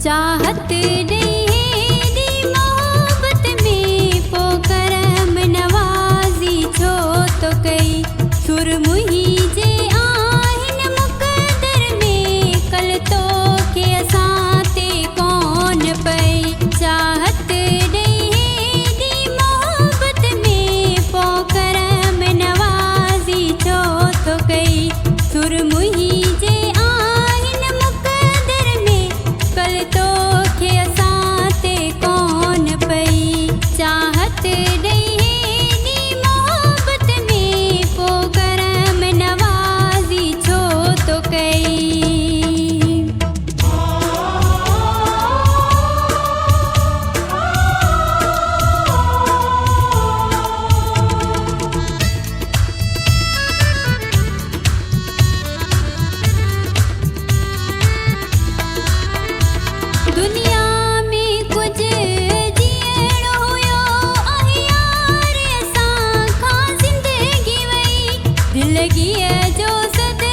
चाहत दी मोहब्बत में पोकरम नवाजी छो तो कई सुर मुही जे आहिन मुकदर में कल तो के असाते कौन पई चाहत दी मोहब्बत में पोकरम नवाजी छो तो कई सुर मुही जे आहिन मुकदर में कल तो के असाते कौन पई चाहत दी मोहब्बत में पोकरम नवाजी छो तो कई दुनिया में कुछ जीअण हुयो अहियार असां खां ज़िंदगी वई दिलगीअ जो सद